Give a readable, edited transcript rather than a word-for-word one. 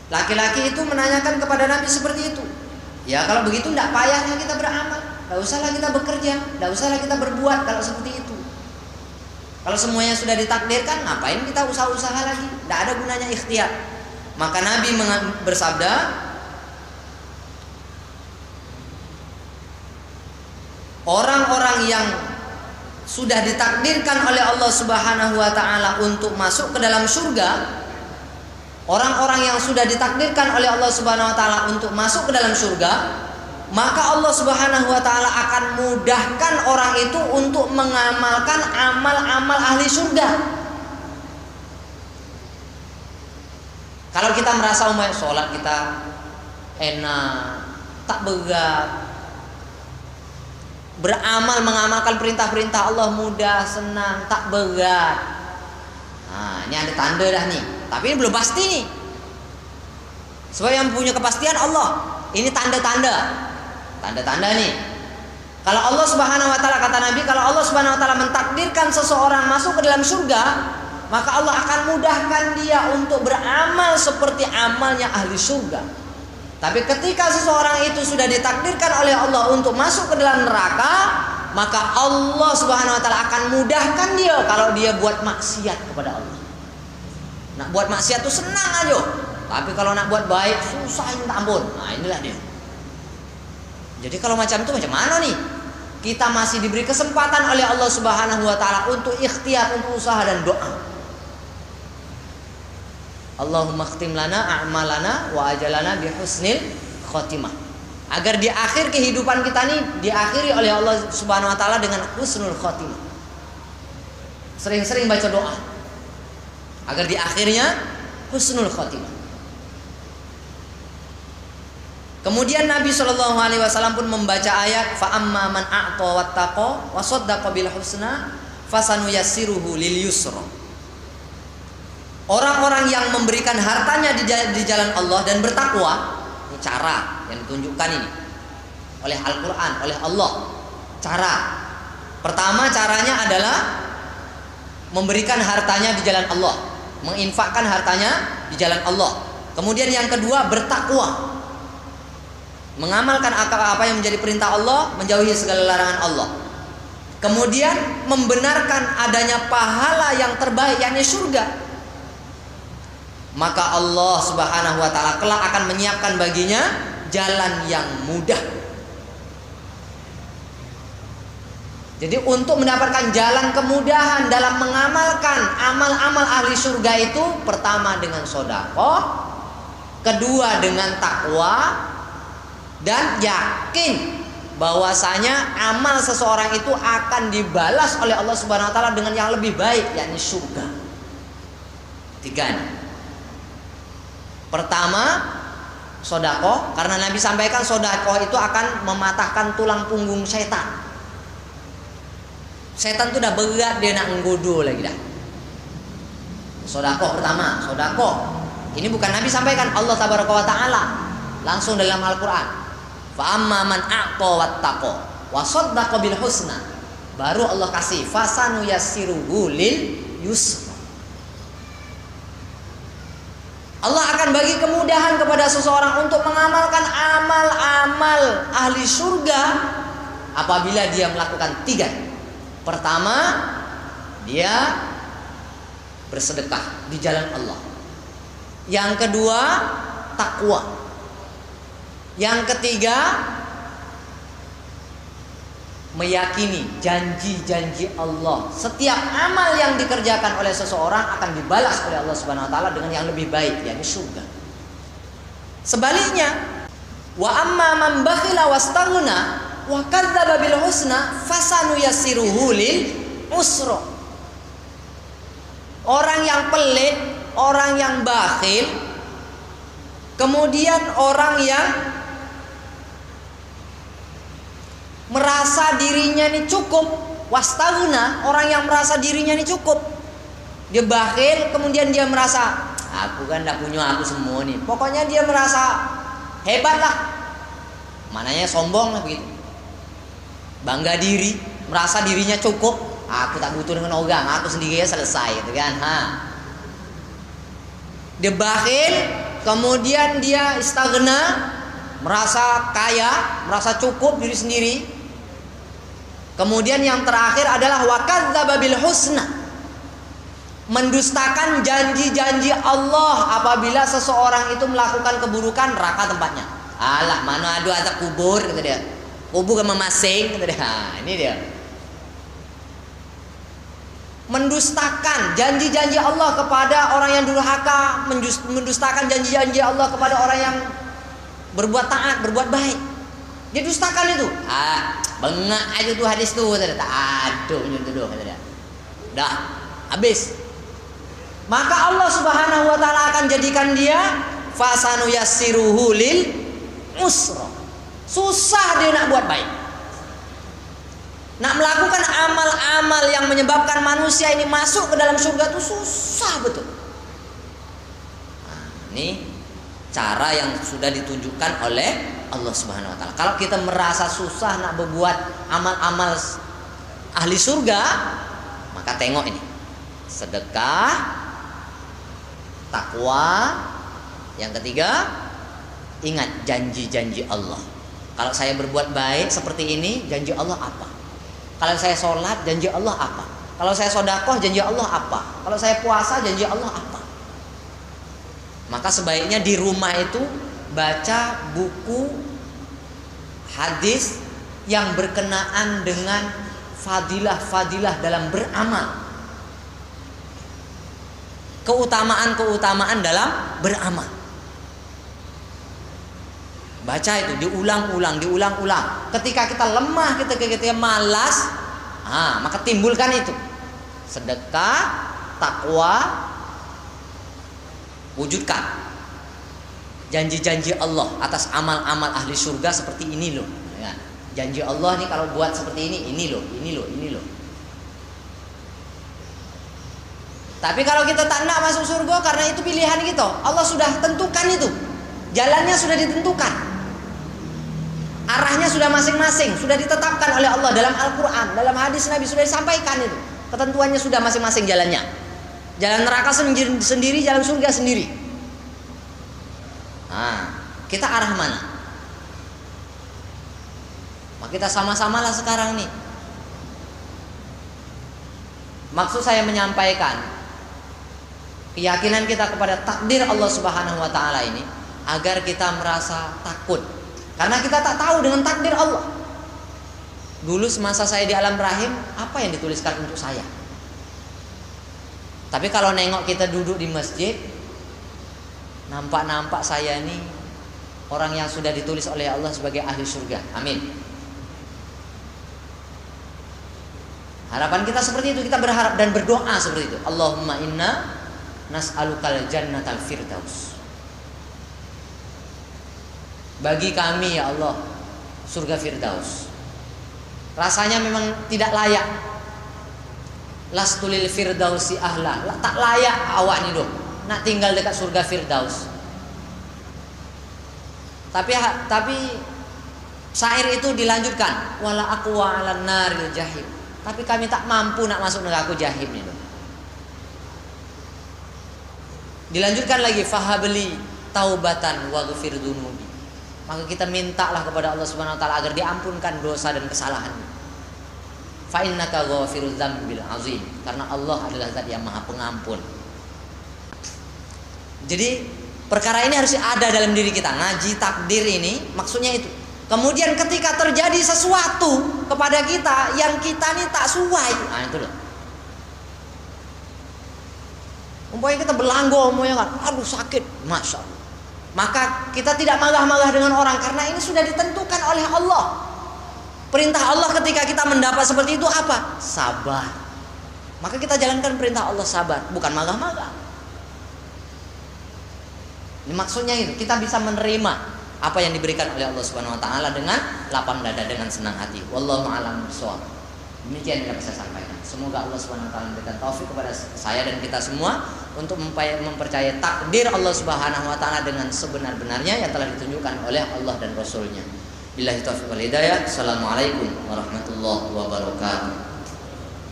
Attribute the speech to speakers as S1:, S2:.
S1: Laki-laki itu menanyakan kepada Nabi seperti itu. Ya kalau begitu tidak payahnya kita beramal, tidak usahlah kita bekerja, tidak usahlah kita berbuat kalau seperti itu. Kalau semuanya sudah ditakdirkan, ngapain kita usaha-usaha lagi? Tidak ada gunanya ikhtiar. Maka Nabi bersabda, orang-orang yang sudah ditakdirkan oleh Allah Subhanahu wa taala untuk masuk ke dalam surga, orang-orang yang sudah ditakdirkan oleh Allah Subhanahu wa taala untuk masuk ke dalam surga, maka Allah Subhanahu wa taala akan mudahkan orang itu untuk mengamalkan amal-amal ahli surga. Kalau kita merasa umpamanya sholat kita enak, tak berat, beramal mengamalkan perintah-perintah Allah mudah, senang, tak berat. Nah, ini ada tanda dah nih. Tapi ini belum pasti nih. Sebab yang punya kepastian Allah. Ini tanda-tanda. Tanda-tanda nih. Kalau Allah Subhanahu wa taala, kata Nabi, kalau Allah Subhanahu wa taala mentakdirkan seseorang masuk ke dalam surga, maka Allah akan mudahkan dia untuk beramal seperti amalnya ahli surga. Tapi ketika seseorang itu sudah ditakdirkan oleh Allah untuk masuk ke dalam neraka, maka Allah Subhanahu wa taala akan mudahkan dia kalau dia buat maksiat kepada Allah. Nak buat maksiat itu senang aja. Tapi kalau nak buat baik susah minta ampun. Nah, inilah dia. Jadi kalau macam itu macam mana nih? Kita masih diberi kesempatan oleh Allah Subhanahu wa taala untuk ikhtiar, untuk usaha dan doa. Allahumma khtim lana a'malana wa ajalana bi husnil khotimah. Agar di akhir kehidupan kita nih diakhiri oleh Allah Subhanahu wa taala dengan husnul khotimah. Sering-sering baca doa agar di akhirnya husnul khotimah. Kemudian Nabi SAW pun membaca ayat fa amma man a'ta wattaqa wa saddaqa bil husna fasanuyassiruhu lil yusra. Orang-orang yang memberikan hartanya di jalan Allah dan bertakwa, ini cara yang ditunjukkan ini oleh Al-Qur'an, oleh Allah. Cara pertama, caranya adalah memberikan hartanya di jalan Allah, menginfakkan hartanya di jalan Allah. Kemudian yang kedua, bertakwa, mengamalkan apa yang menjadi perintah Allah, menjauhi segala larangan Allah. Kemudian membenarkan adanya pahala yang terbaik, yakni surga. Maka Allah Subhanahu wa taala kelak akan menyiapkan baginya jalan yang mudah. Jadi untuk mendapatkan jalan kemudahan dalam mengamalkan amal-amal ahli surga itu, pertama dengan sedekah, kedua dengan takwa, dan yakin bahwasanya amal seseorang itu akan dibalas oleh Allah Subhanahu wa taala dengan yang lebih baik, yakni surga. Tiga nih. Pertama, sedekah, karena Nabi sampaikan sedekah itu akan mematahkan tulang punggung setan. Setan itu udah berat, dia nak menggoda lagi dah. Sedekah pertama, sedekah. Ini bukan Nabi sampaikan, Allah Tabaraka wa taala langsung dalam Al-Qur'an. Fa amma man a'ta wattaqa wa saddaqa bil husna. Baru Allah kasih fasanuyassiruhu lil yusra. Allah akan bagi kemudahan kepada seseorang untuk mengamalkan amal-amal ahli surga apabila dia melakukan tiga. Pertama, dia bersedekah di jalan Allah. Yang kedua, takwa. Yang ketiga, meyakini janji-janji Allah. Setiap amal yang dikerjakan oleh seseorang akan dibalas oleh Allah Subhanahu wa taala dengan yang lebih baik, yakni surga. Sebaliknya, wa amma man bakhila wastaghna wa kadzdzaba bil husna fasanuyassiruhu lil usra. Orang yang pelit, orang yang bakhil, kemudian orang yang merasa dirinya ini cukup, wastaghna, orang yang merasa dirinya ini cukup. Dia bakhil, kemudian dia merasa aku kan dah punya aku semua nih. Pokoknya dia merasa hebat lah. Mananya sombong lah begitu. Bangga diri, merasa dirinya cukup. Aku tak butuh dengan orang, aku sendiri selesai gitu kan. Dia bakhil, kemudian dia istaghna, merasa kaya, merasa cukup diri sendiri. Kemudian yang terakhir adalah wa kadzdzaba bil husna, mendustakan janji-janji Allah apabila seseorang itu melakukan keburukan, neraka tempatnya. Alah, mana ada azab kubur, kata dia. Kubur kan memasing, kata dia. Ini dia. Mendustakan janji-janji Allah kepada orang yang durhaka, mendustakan janji-janji Allah kepada orang yang berbuat taat, berbuat baik. Dia dustakan itu. Bengak aja tuh hadis tuh, kata dia. Tak ada menyentuh, kata dia. Dah, habis. Maka Allah Subhanahu wa taala akan jadikan dia fasanu yassiruhu lil usra. Susah dia nak buat baik. Nak melakukan amal-amal yang menyebabkan manusia ini masuk ke dalam surga itu susah betul. Nah, ini cara yang sudah ditunjukkan oleh Allah Subhanahu wa taala. Kalau kita merasa susah nak berbuat amal-amal ahli surga, maka tengok ini. Sedekah, takwa. Yang ketiga, ingat janji-janji Allah. Kalau saya berbuat baik seperti ini, janji Allah apa? Kalau saya sholat, janji Allah apa? Kalau saya sodakoh, janji Allah apa? Kalau saya puasa, janji Allah apa? Maka sebaiknya di rumah itu baca buku hadis yang berkenaan dengan fadilah-fadilah dalam beramal, keutamaan-keutamaan dalam beramal. Baca itu diulang-ulang. Ketika kita lemah, ketika kita malas, maka timbulkan itu. Sedekah, takwa, wujudkan janji-janji Allah atas amal-amal ahli surga seperti ini loh. Ya. Janji Allah nih kalau buat seperti ini loh. Tapi kalau kita tak nak masuk surga karena itu pilihan kita, Allah sudah tentukan itu. Jalannya sudah ditentukan. Arahnya sudah masing-masing, sudah ditetapkan oleh Allah dalam Al-Quran, dalam hadis Nabi sudah disampaikan itu. Ketentuannya sudah masing-masing jalannya. Jalan neraka sendiri, jalan surga sendiri. Kita arah mana? Maka kita sama-samalah sekarang nih. Maksud saya menyampaikan keyakinan kita kepada takdir Allah Subhanahu wa taala ini agar kita merasa takut. Karena kita tak tahu dengan takdir Allah. Dulu semasa saya di alam rahim, apa yang dituliskan untuk saya? Tapi kalau nengok kita duduk di masjid, nampak saya ini orang yang sudah ditulis oleh Allah sebagai ahli surga. Amin. Harapan kita seperti itu, kita berharap dan berdoa seperti itu. Allahumma inna nas'alukal jannatal firdaus. Bagi kami ya Allah surga firdaus. Rasanya memang tidak layak. Lastulil firdausi ahla. Tak layak awak ni dong nak tinggal dekat surga firdaus. Tapi syair itu dilanjutkan, wala aqwa 'alan naril jahim. Tapi kami tak mampu nak masuk neraka jahim ni dong. Dilanjutkan lagi, fahabli taubatan waghfir dunubi. Maka kita mintalah kepada Allah Subhanahu wa taala agar diampunkan dosa dan kesalahan. Fa innaka ghafirudz dzambil azim. Karena Allah adalah zat yang Maha Pengampun. Jadi perkara ini harus ada dalam diri kita. Ngaji takdir ini maksudnya itu. Kemudian ketika terjadi sesuatu kepada kita yang kita ini tak sesuai, itu loh. Umpamanya kita berlanggo, umpamanya kan, aduh sakit, masya Allah. Maka kita tidak marah-marah dengan orang karena ini sudah ditentukan oleh Allah. Perintah Allah ketika kita mendapat seperti itu apa? Sabar. Maka kita jalankan perintah Allah sabar, bukan marah-marah. Ini maksudnya itu, kita bisa menerima apa yang diberikan oleh Allah Subhanahu wa taala dengan lapang dada, dengan senang hati. Wallahu a'lam bishawab. Demikian yang bisa saya sampaikan. Semoga Allah Subhanahu wa taala memberikan taufik kepada saya dan kita semua untuk mempercayai takdir Allah Subhanahu wa taala dengan sebenar-benarnya yang telah ditunjukkan oleh Allah dan Rasul-Nya. Billahi taufiq wal hidayah. Assalamualaikum warahmatullahi wabarakatuh.